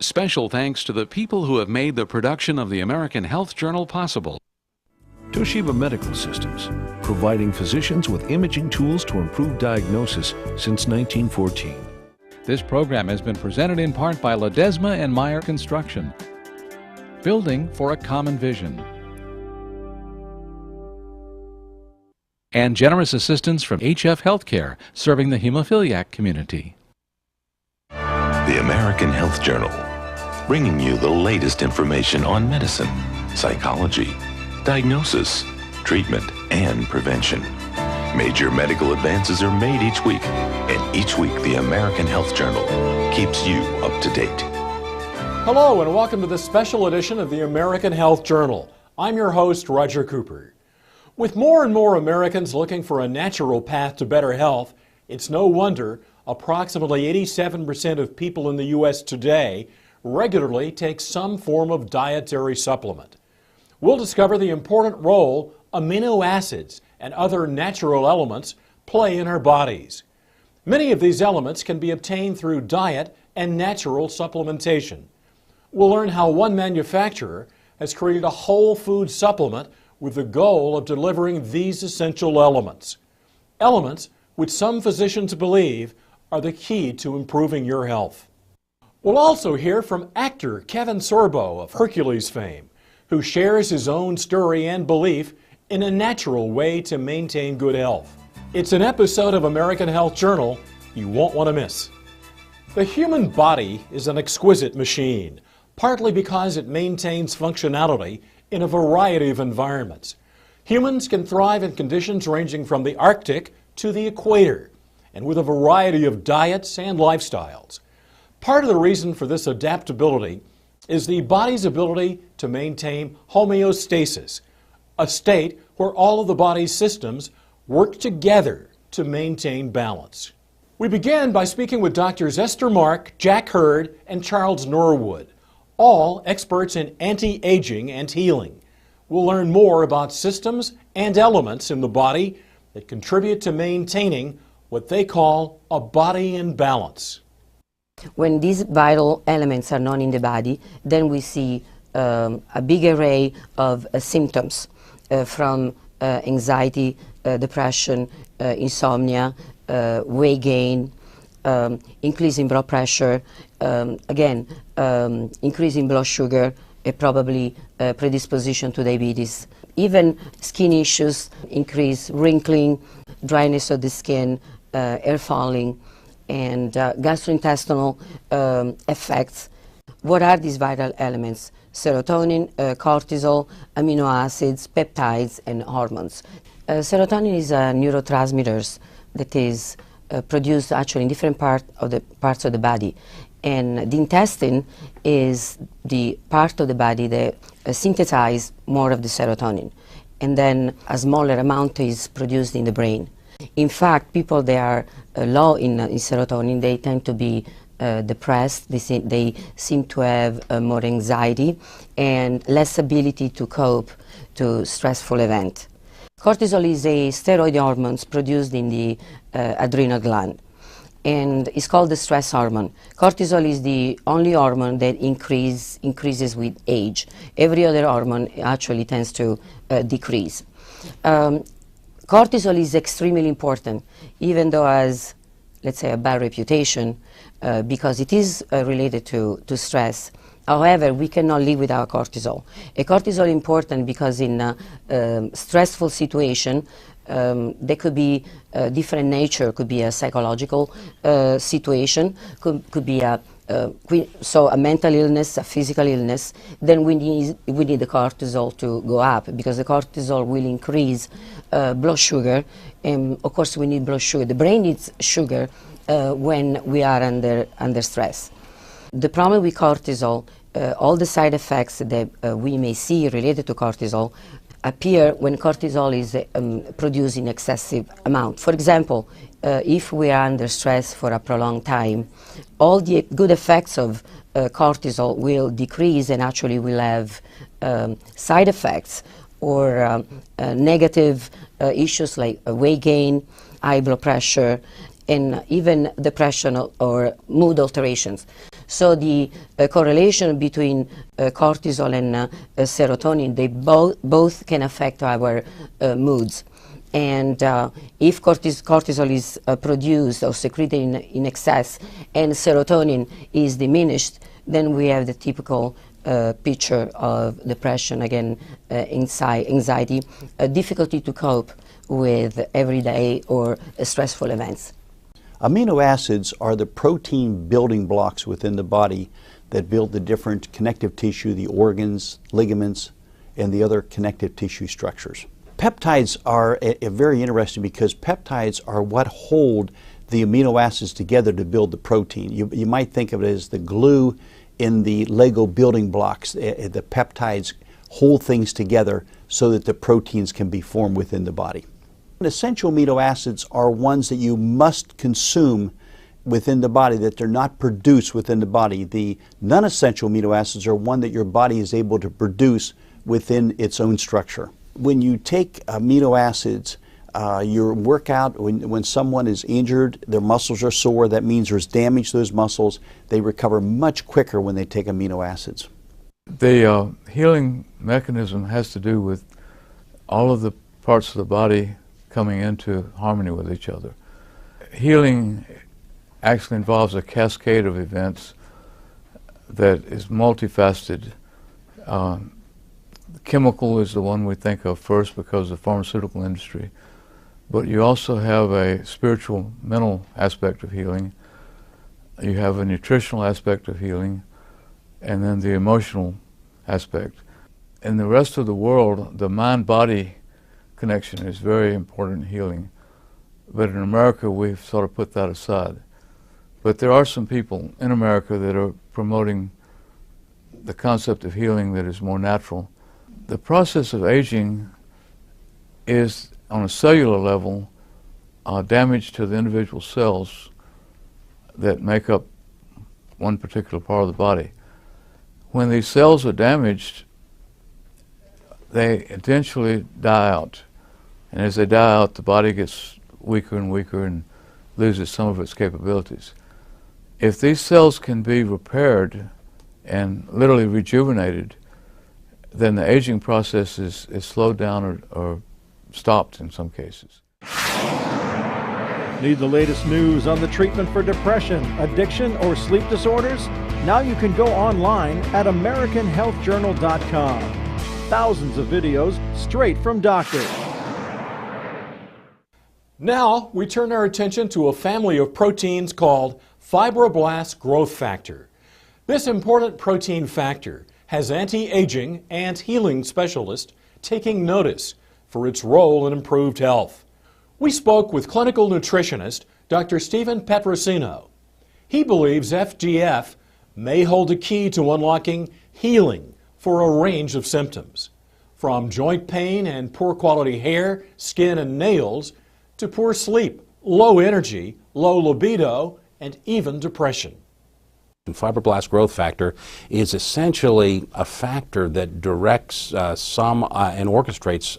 Special thanks to the people who have made the production of the American Health Journal possible. Toshiba Medical Systems, providing physicians with imaging tools to improve diagnosis since 1914. This program has been presented in part by Ledesma and Meyer Construction, building for a common vision. And generous assistance from HF Healthcare, serving the hemophiliac community. The American Health Journal, bringing you the latest information on medicine, psychology, diagnosis, treatment, and prevention. Major medical advances are made each week, and each week the American Health Journal keeps you up to date. Hello and welcome to this special edition of the American Health Journal. I'm your host, Roger Cooper. With more and more Americans looking for a natural path to better health, it's no wonder approximately 87% of people in the U.S. today regularly take some form of dietary supplement. We'll discover the important role amino acids and other natural elements play in our bodies. Many of these elements can be obtained through diet and natural supplementation. We'll learn how one manufacturer has created a whole food supplement with the goal of delivering these essential elements. Elements which some physicians believe are the key to improving your health. We'll also hear from actor Kevin Sorbo of Hercules fame, who shares his own story and belief in a natural way to maintain good health. It's an episode of American Health Journal you won't want to miss. The human body is an exquisite machine, partly because it maintains functionality in a variety of environments. Humans can thrive in conditions ranging from the Arctic to the equator, and with a variety of diets and lifestyles. Part of the reason for this adaptability is the body's ability to maintain homeostasis, a state where all of the body's systems work together to maintain balance. We begin by speaking with Drs. Esther Mark, Jack Hurd, and Charles Norwood, all experts in anti-aging and healing. We'll learn more about systems and elements in the body that contribute to maintaining what they call a body in balance. When these vital elements are known in the body, then we see a big array of symptoms from anxiety, depression, insomnia, weight gain, increase in blood pressure, increase in blood sugar, probably predisposition to diabetes. Even skin issues, increase wrinkling, dryness of the skin, hair falling, and gastrointestinal effects. What are these vital elements? Serotonin, cortisol, amino acids, peptides, and hormones. Serotonin is a neurotransmitter that is produced actually in different parts of the body. And the intestine is the part of the body that synthesizes more of the serotonin. And then a smaller amount is produced in the brain. In fact, people that are low in serotonin, they tend to be depressed, they seem to have more anxiety and less ability to cope to stressful event. Cortisol is a steroid hormone produced in the adrenal gland, and it's called the stress hormone. Cortisol is the only hormone that increases with age. Every other hormone actually tends to decrease. Cortisol is extremely important, even though has, let's say, a bad reputation because it is related to stress. However, we cannot live without cortisol. Cortisol is important because in a stressful situation, there could be a different nature, could be a psychological situation, could be a mental illness, a physical illness. Then we need the cortisol to go up because the cortisol will increase blood sugar, and of course we need blood sugar. The brain needs sugar when we are under stress. The problem with cortisol, all the side effects that we may see related to cortisol appear when cortisol is produced in excessive amount. For example, if we are under stress for a prolonged time, all the good effects of cortisol will decrease and actually will have side effects or negative issues like weight gain, high blood pressure, and even depression or mood alterations. So the correlation between cortisol and serotonin, they both can affect our moods. And if cortisol is produced or secreted in excess and serotonin is diminished, then we have the typical picture of depression, again, anxiety, difficulty to cope with everyday or stressful events. Amino acids are the protein building blocks within the body that build the different connective tissue, the organs, ligaments, and the other connective tissue structures. Peptides are very interesting because peptides are what hold the amino acids together to build the protein. You might think of it as the glue in the Lego building blocks. The peptides hold things together so that the proteins can be formed within the body. Essential amino acids are ones that you must consume within the body, that they're not produced within the body. The non-essential amino acids are one that your body is able to produce within its own structure. When you take amino acids, your workout, when someone is injured, their muscles are sore, that means there's damage to those muscles. They recover much quicker when they take amino acids. The healing mechanism has to do with all of the parts of the body coming into harmony with each other. Healing actually involves a cascade of events that is multifaceted. Chemical is the one we think of first because of the pharmaceutical industry, but you also have a spiritual, mental aspect of healing. You have a nutritional aspect of healing, and then the emotional aspect. In the rest of the world, the mind-body connection is very important in healing, but in America we've sort of put that aside. But there are some people in America that are promoting the concept of healing that is more natural. The process of aging is, on a cellular level, damage to the individual cells that make up one particular part of the body. When these cells are damaged, they eventually die out. And as they die out, the body gets weaker and weaker and loses some of its capabilities. If these cells can be repaired and literally rejuvenated, then the aging process is slowed down or stopped in some cases. Need the latest news on the treatment for depression, addiction, or sleep disorders? Now you can go online at AmericanHealthJournal.com. Thousands of videos straight from doctors. Now we turn our attention to a family of proteins called fibroblast growth factor. This important protein factor has anti-aging and healing specialists taking notice for its role in improved health. We spoke with clinical nutritionist Dr. Stephen Petrosino. He believes FGF may hold a key to unlocking healing for a range of symptoms, from joint pain and poor quality hair, skin, and nails, to poor sleep, low energy, low libido, and even depression. Fibroblast growth factor is essentially a factor that directs and orchestrates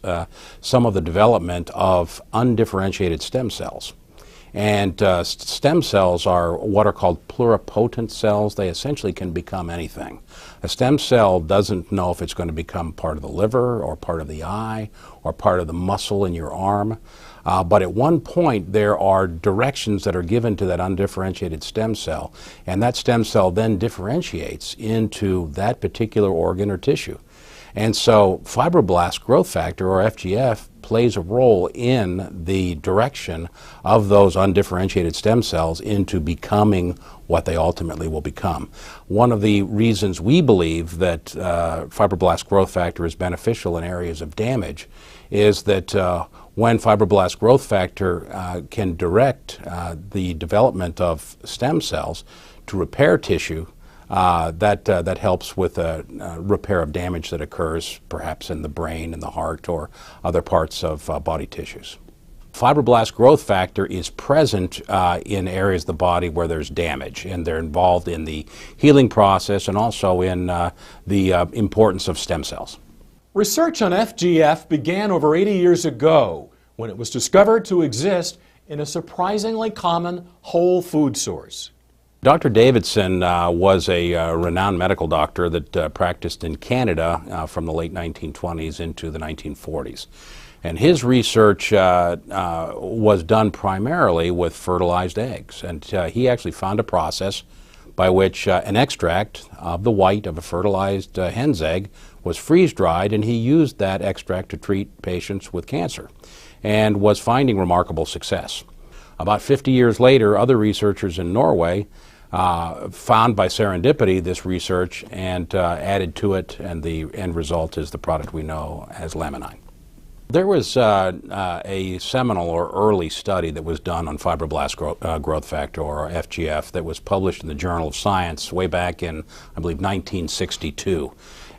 some of the development of undifferentiated stem cells. And stem cells are what are called pluripotent cells. They essentially can become anything. A stem cell doesn't know if it's going to become part of the liver or part of the eye or part of the muscle in your arm. But at one point there are directions that are given to that undifferentiated stem cell, and that stem cell then differentiates into that particular organ or tissue. And so fibroblast growth factor, or FGF, plays a role in the direction of those undifferentiated stem cells into becoming what they ultimately will become. One of the reasons we believe that fibroblast growth factor is beneficial in areas of damage is that when fibroblast growth factor can direct the development of stem cells to repair tissue, that helps with a repair of damage that occurs perhaps in the brain, in the heart, or other parts of body tissues. Fibroblast growth factor is present in areas of the body where there's damage, and they're involved in the healing process and also in the importance of stem cells. Research on FGF began over 80 years ago when it was discovered to exist in a surprisingly common whole food source. Dr. Davidson was a renowned medical doctor that practiced in Canada from the late 1920s into the 1940s. And his research was done primarily with fertilized eggs. And he actually found a process by which an extract of the white of a fertilized hen's egg was freeze-dried, and he used that extract to treat patients with cancer and was finding remarkable success. About 50 years later, other researchers in Norway found by serendipity this research and added to it, and the end result is the product we know as Laminine. There was a seminal or early study that was done on fibroblast growth factor, or FGF, that was published in the Journal of Science way back in, I believe, 1962.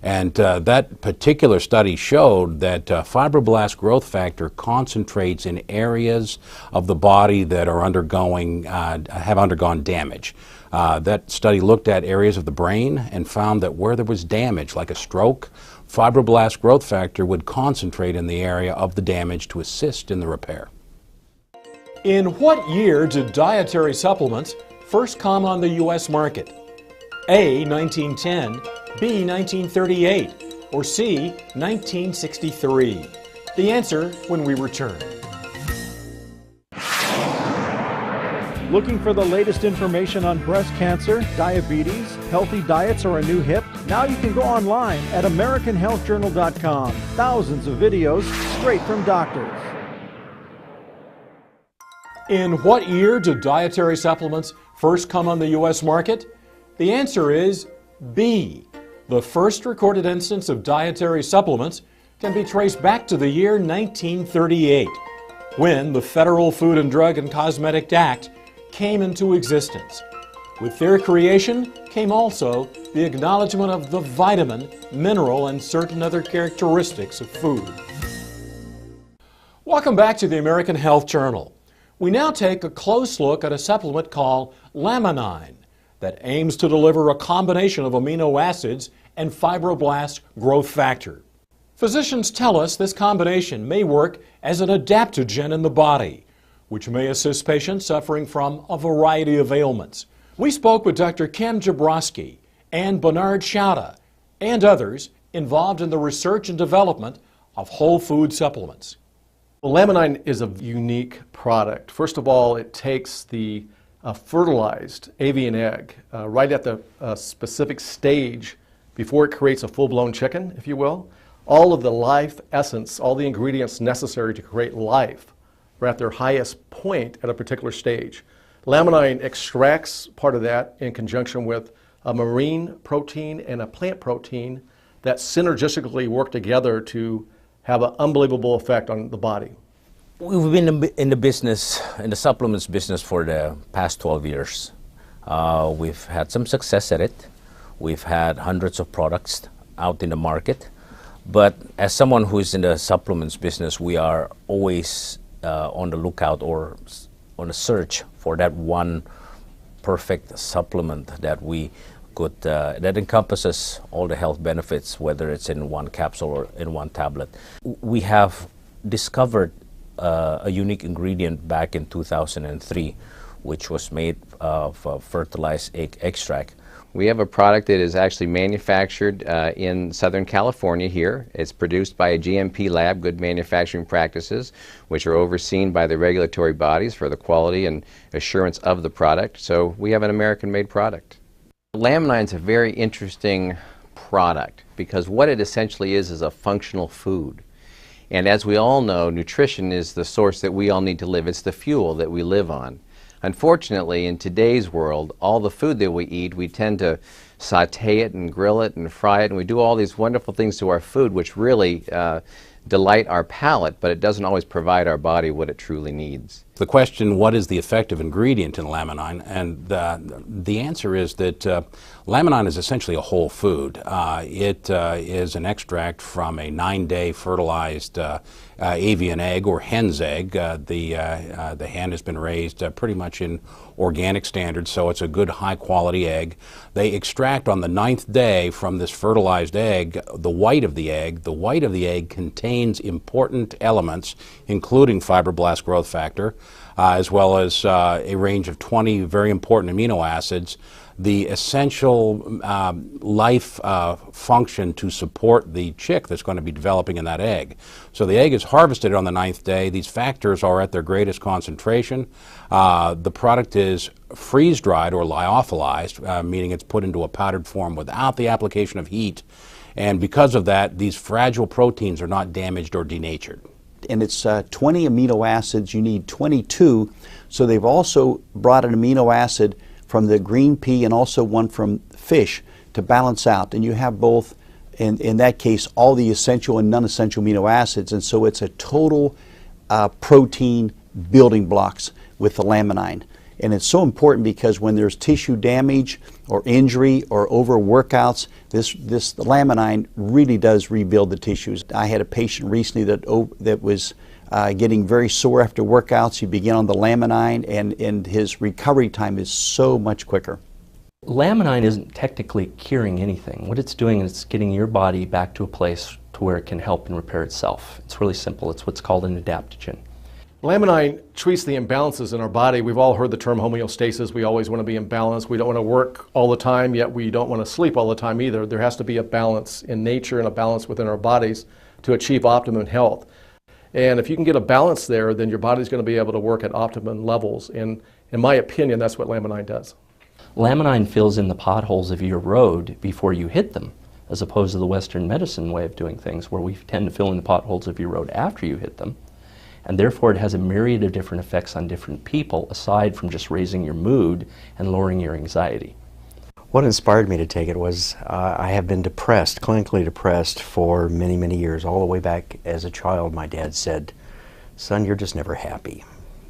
And that particular study showed that fibroblast growth factor concentrates in areas of the body that are have undergone damage. That study looked at areas of the brain and found that where there was damage, like a stroke, fibroblast growth factor would concentrate in the area of the damage to assist in the repair. In what year did dietary supplements first come on the U.S. market? A, 1910, B, 1938, or C, 1963? The answer when we return. Looking for the latest information on breast cancer, diabetes, healthy diets, or a new hip? Now you can go online at AmericanHealthJournal.com. Thousands of videos straight from doctors. In what year did dietary supplements first come on the U.S. market? The answer is B. The first recorded instance of dietary supplements can be traced back to the year 1938, when the Federal Food and Drug and Cosmetic Act came into existence. With their creation came also the acknowledgement of the vitamin, mineral, and certain other characteristics of food. Welcome back to the American Health Journal. We now take a close look at a supplement called Laminine that aims to deliver a combination of amino acids and fibroblast growth factor. Physicians tell us this combination may work as an adaptogen in the body, which may assist patients suffering from a variety of ailments. We spoke with Dr. Kim Jabrowski and Bernard Schauda and others involved in the research and development of whole food supplements. Well, Laminine is a unique product. First of all, it takes the fertilized avian egg right at the specific stage before it creates a full-blown chicken, if you will. All of the life essence, all the ingredients necessary to create life are at their highest point at a particular stage. Laminine extracts part of that in conjunction with a marine protein and a plant protein that synergistically work together to have an unbelievable effect on the body. We've been in the business, in the supplements business, for the past 12 years. We've had some success at it. We've had hundreds of products out in the market. But as someone who is in the supplements business, we are always on the lookout or on a search for that one perfect supplement that we could, that encompasses all the health benefits, whether it's in one capsule or in one tablet. We have discovered a unique ingredient back in 2003, which was made of fertilized egg extract. We have a product that is actually manufactured in Southern California here. It's produced by a GMP lab, Good Manufacturing Practices, which are overseen by the regulatory bodies for the quality and assurance of the product. So we have an American-made product. Laminine is a very interesting product because what it essentially is a functional food. And as we all know, nutrition is the source that we all need to live. It's the fuel that we live on. Unfortunately, in today's world, all the food that we eat, we tend to saute it and grill it and fry it, and we do all these wonderful things to our food which really delight our palate, but it doesn't always provide our body what it truly needs. The question, what is the effective ingredient in Laminine? And the answer is that Laminine is essentially a whole food. It is an extract from a 9-day fertilized avian egg or hen's egg. The hen has been raised pretty much in organic standards, so it's a good high-quality egg. They extract on the 9th day from this fertilized egg the white of the egg. The white of the egg contains important elements, including fibroblast growth factor, as well as a range of 20 very important amino acids, the essential life function to support the chick that's going to be developing in that egg. So the egg is harvested on the 9th day. These factors are at their greatest concentration. The product is freeze-dried or lyophilized, meaning it's put into a powdered form without the application of heat. And because of that, these fragile proteins are not damaged or denatured. And it's 20 amino acids. You need 22. So they've also brought an amino acid from the green pea and also one from fish to balance out. And you have both, in that case, all the essential and non-essential amino acids. And so it's a total protein building blocks with the laminine. And it's so important because when there's tissue damage or injury or overworkouts, this laminine really does rebuild the tissues. I had a patient recently that was getting very sore after workouts. He began on the laminine, and his recovery time is so much quicker. Laminine isn't technically curing anything. What it's doing is it's getting your body back to a place to where it can help and repair itself. It's really simple. It's what's called an adaptogen. Laminine treats the imbalances in our body. We've all heard the term homeostasis. We always want to be in balance. We don't want to work all the time, yet we don't want to sleep all the time either. There has to be a balance in nature and a balance within our bodies to achieve optimum health. And if you can get a balance there, then your body's going to be able to work at optimum levels. And in my opinion, that's what Laminine does. Laminine fills in the potholes of your road before you hit them, as opposed to the Western medicine way of doing things, where we tend to fill in the potholes of your road after you hit them. And therefore it has a myriad of different effects on different people, aside from just raising your mood and lowering your anxiety. What inspired me to take it was I have been depressed, clinically depressed, for many, many years. All the way back as a child, my dad said, "Son, you're just never happy.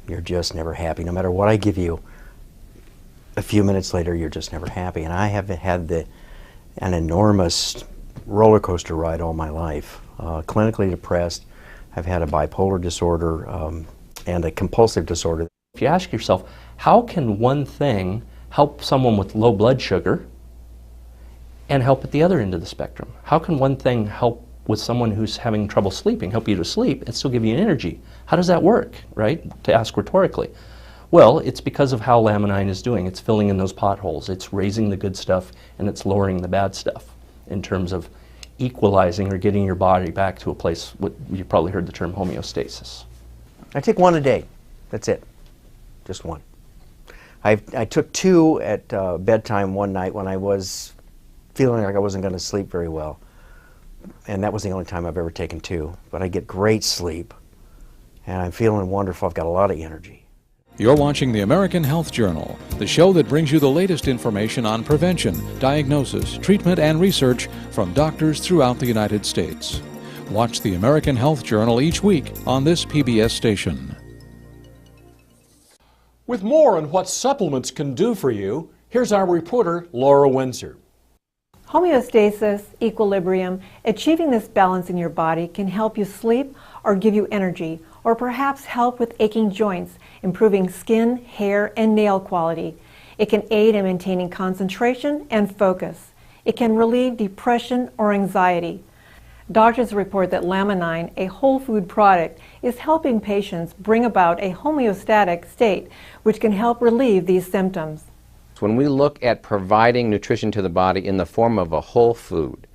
You're just never happy. No matter what I give you, a few minutes later, you're just never happy." And I have had an enormous roller coaster ride all my life. Clinically depressed. I've had a bipolar disorder and a compulsive disorder. If you ask yourself, how can one thing help someone with low blood sugar and help at the other end of the spectrum? How can one thing help with someone who's having trouble sleeping, help you to sleep and still give you energy? How does that work, right? To ask rhetorically. Well, it's because of how Laminine is doing. It's filling in those potholes. It's raising the good stuff and it's lowering the bad stuff in terms of equalizing or getting your body back to a place, what you probably heard the term homeostasis. I take one a day. That's it. Just one. I took two at bedtime one night when I was feeling like I wasn't going to sleep very well. And that was the only time I've ever taken two. But I get great sleep, and I'm feeling wonderful. I've got a lot of energy. You're watching the American Health Journal, the show that brings you the latest information on prevention, diagnosis, treatment, and research from doctors throughout the United States. Watch the American Health Journal each week on this PBS station. With more on what supplements can do for you, here's our reporter, Laura Windsor. Homeostasis, equilibrium, achieving this balance in your body can help you sleep or give you energy, or perhaps help with aching joints, improving skin, hair, and nail quality. It can aid in maintaining concentration and focus. It can relieve depression or anxiety. Doctors report that Laminine, a whole food product, is helping patients bring about a homeostatic state, which can help relieve these symptoms. When we look at providing nutrition to the body in the form of a whole food,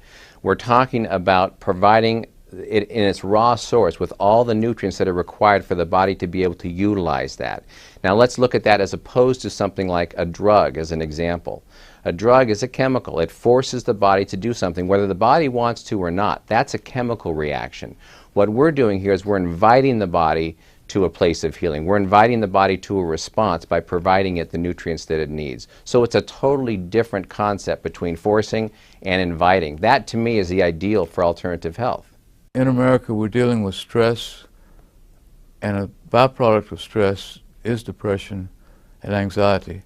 we're talking about providing it in its raw source with all the nutrients that are required for the body to be able to utilize that. Now let's look at that as opposed to something like a drug as an example. A drug is a chemical. It forces the body to do something whether the body wants to or not. That's a chemical reaction. What we're doing here is we're inviting the body to a place of healing. We're inviting the body to a response by providing it the nutrients that it needs. So it's a totally different concept between forcing and inviting. That to me is the ideal for alternative health. In America, we're dealing with stress, and a byproduct of stress is depression and anxiety.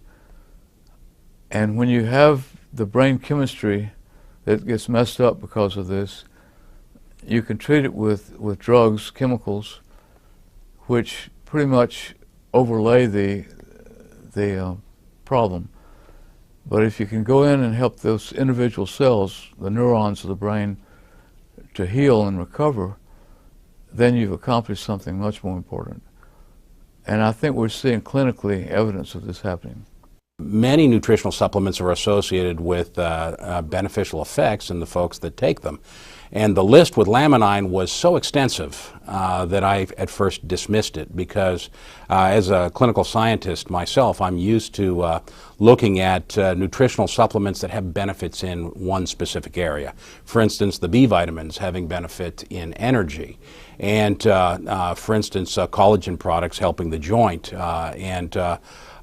And when you have the brain chemistry that gets messed up because of this, you can treat it with drugs, chemicals, which pretty much overlay the problem. But if you can go in and help those individual cells, the neurons of the brain, to heal and recover, then you've accomplished something much more important. And I think we're seeing clinically evidence of this happening. Many nutritional supplements are associated with beneficial effects in the folks that take them. And the list with Laminine was so extensive that I at first dismissed it because as a clinical scientist myself, I'm used to looking at nutritional supplements that have benefits in one specific area. For instance, the B vitamins having benefit in energy. And for instance, collagen products helping the joint and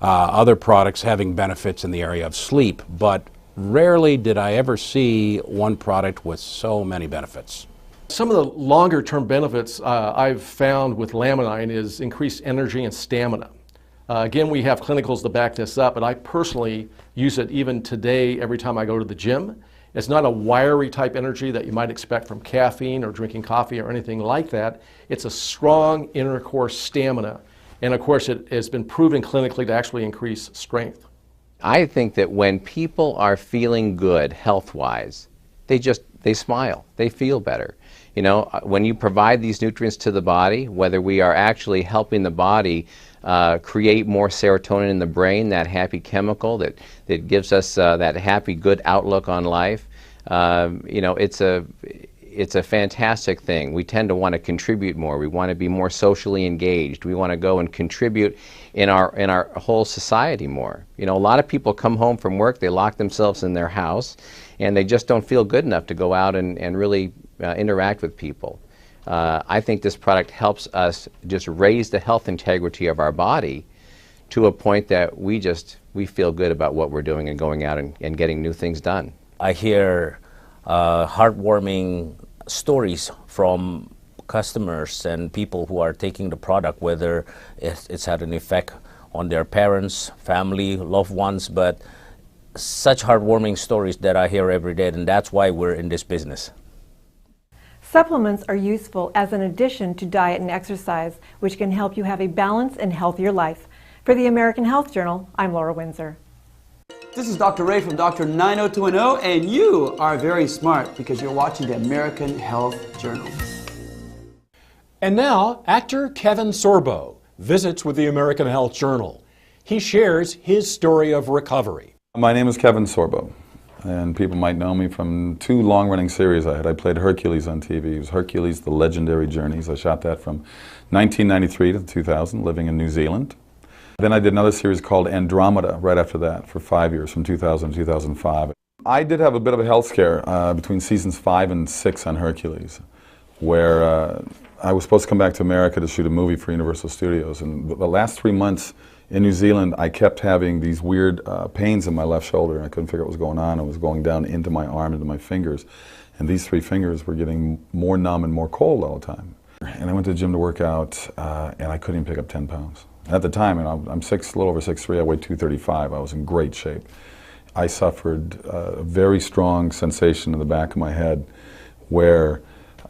other products having benefits in the area of sleep, but rarely did I ever see one product with so many benefits. Some of the longer term benefits I've found with Laminine is increased energy and stamina. Again, we have clinicals to back this up, but I personally use it even today every time I go to the gym. It's not a wiry type energy that you might expect from caffeine or drinking coffee or anything like that. It's a strong inner core stamina. And of course, it has been proven clinically to actually increase strength. I think that when people are feeling good health-wise, they smile, they feel better. You know, when you provide these nutrients to the body, whether we are actually helping the body create more serotonin in the brain, that happy chemical that gives us that happy, good outlook on life, you know, it's a fantastic thing. We tend to want to contribute more. We want to be more socially engaged. We want to go and contribute in our whole society more. You know, a lot of people come home from work, they lock themselves in their house, and they just don't feel good enough to go out and really interact with people. I think this product helps us just raise the health integrity of our body to a point that we feel good about what we're doing and going out and getting new things done. I hear heartwarming stories from customers and people who are taking the product, whether it's had an effect on their parents, family, loved ones, but such heartwarming stories that I hear every day, and that's why we're in this business. Supplements are useful as an addition to diet and exercise, which can help you have a balanced and healthier life. For the American Health Journal, I'm Laura Windsor. This is Dr. Ray from Dr. 90210, and you are very smart because you're watching the American Health Journal. And now, actor Kevin Sorbo visits with the American Health Journal. He shares his story of recovery. My name is Kevin Sorbo, and people might know me from two long-running series I had. I played Hercules on TV. It was Hercules, The Legendary Journeys. I shot that from 1993 to 2000, living in New Zealand. Then I did another series called Andromeda right after that for 5 years, from 2000 to 2005. I did have a bit of a health scare between seasons 5 and 6 on Hercules, where I was supposed to come back to America to shoot a movie for Universal Studios. And the last 3 months in New Zealand, I kept having these weird pains in my left shoulder, and I couldn't figure out what was going on. It was going down into my arm, into my fingers. And these 3 fingers were getting more numb and more cold all the time. And I went to the gym to work out, and I couldn't even pick up 10 pounds. At the time, and I'm a little over 6'3", I weighed 235. I was in great shape. I suffered a very strong sensation in the back of my head where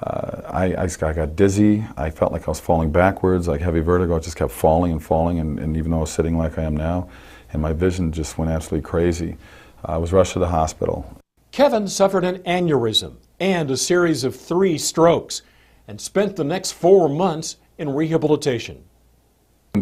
I got dizzy. I felt like I was falling backwards, like heavy vertigo. I just kept falling and falling, and even though I was sitting like I am now, and my vision just went absolutely crazy. I was rushed to the hospital. Kevin suffered an aneurysm and a series of 3 strokes and spent the next 4 months in rehabilitation.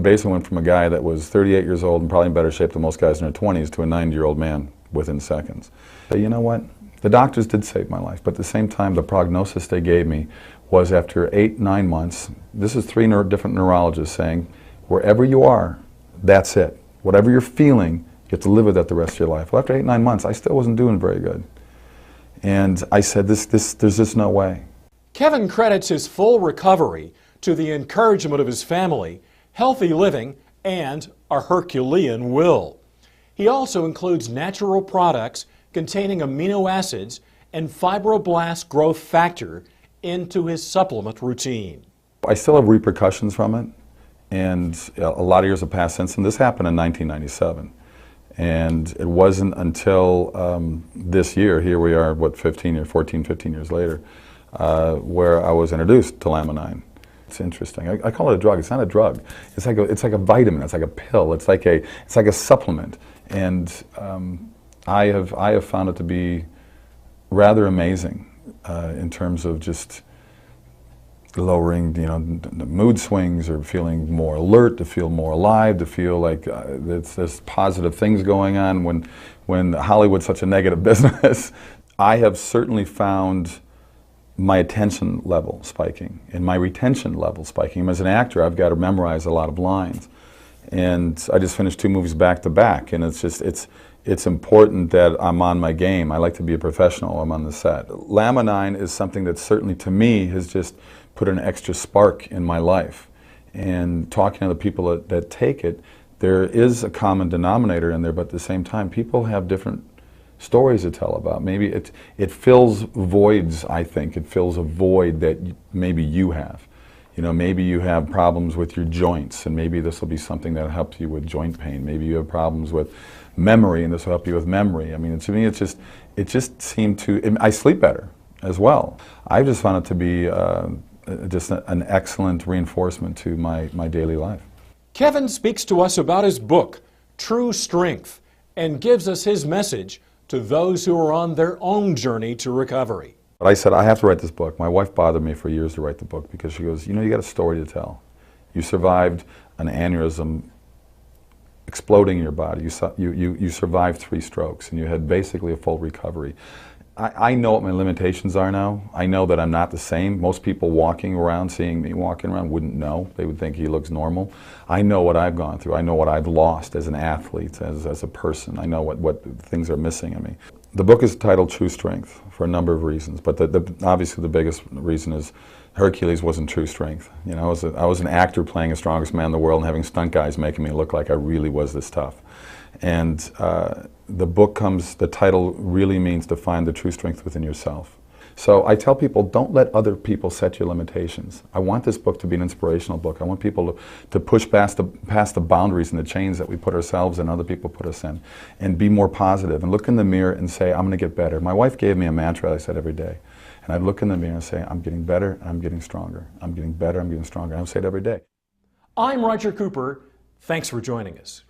Basically went from a guy that was 38 years old and probably in better shape than most guys in their 20s to a 90-year-old man within seconds. But you know what? The doctors did save my life, but at the same time, the prognosis they gave me was after 8-9 months, this is 3 different neurologists saying, wherever you are, that's it. Whatever you're feeling, you have to live with that the rest of your life. Well, after 8-9 months, I still wasn't doing very good. And I said, there's just no way. Kevin credits his full recovery to the encouragement of his family, healthy living, and a Herculean will. He also includes natural products containing amino acids and fibroblast growth factor into his supplement routine. I still have repercussions from it, and a lot of years have passed since, and this happened in 1997. And it wasn't until this year, here we are, what, 15 years later, where I was introduced to Laminine. It's interesting. I call it a drug. It's not a drug. It's like a vitamin. It's like a pill. It's like a supplement. And I have found it to be rather amazing in terms of just lowering, the mood swings, or feeling more alert, to feel more alive, to feel like there's positive things going on when Hollywood's such a negative business. I have certainly found my attention level spiking and my retention level spiking. As an actor, I've got to memorize a lot of lines. And I just finished 2 movies back to back, and it's important that I'm on my game. I like to be a professional. I'm on the set. LAMINNINE is something that certainly to me has just put an extra spark in my life. And talking to the people that take it, there is a common denominator in there, but at the same time, people have different stories to tell about. Maybe it fills voids, I think. It fills a void that maybe you have. Maybe you have problems with your joints, and maybe this will be something that helps you with joint pain. Maybe you have problems with memory, and this will help you with memory. I mean, to me, it just seemed to, I sleep better as well. I just found it to be just an excellent reinforcement to my daily life. Kevin speaks to us about his book, True Strength, and gives us his message to those who are on their own journey to recovery. But I said, I have to write this book. My wife bothered me for years to write the book because she goes, you got a story to tell. You survived an aneurysm exploding in your body. You survived 3 strokes, and you had basically a full recovery. I know what my limitations are now. I know that I'm not the same. Most people walking around, seeing me walking around, wouldn't know. They would think he looks normal. I know what I've gone through. I know what I've lost as an athlete, as a person. I know what things are missing in me. The book is titled True Strength for a number of reasons, but obviously the biggest reason is Hercules wasn't true strength. I was an actor playing the strongest man in the world and having stunt guys making me look like I really was this tough. And the title really means to find the true strength within yourself. So I tell people, don't let other people set your limitations. I want this book to be an inspirational book. I want people to push past the boundaries and the chains that we put ourselves and other people put us in, and be more positive, and look in the mirror and say, I'm going to get better. My wife gave me a mantra I said every day. And I'd look in the mirror and say, I'm getting better, I'm getting stronger. I'm getting better, I'm getting stronger. And I would say it every day. I'm Roger Cooper. Thanks for joining us.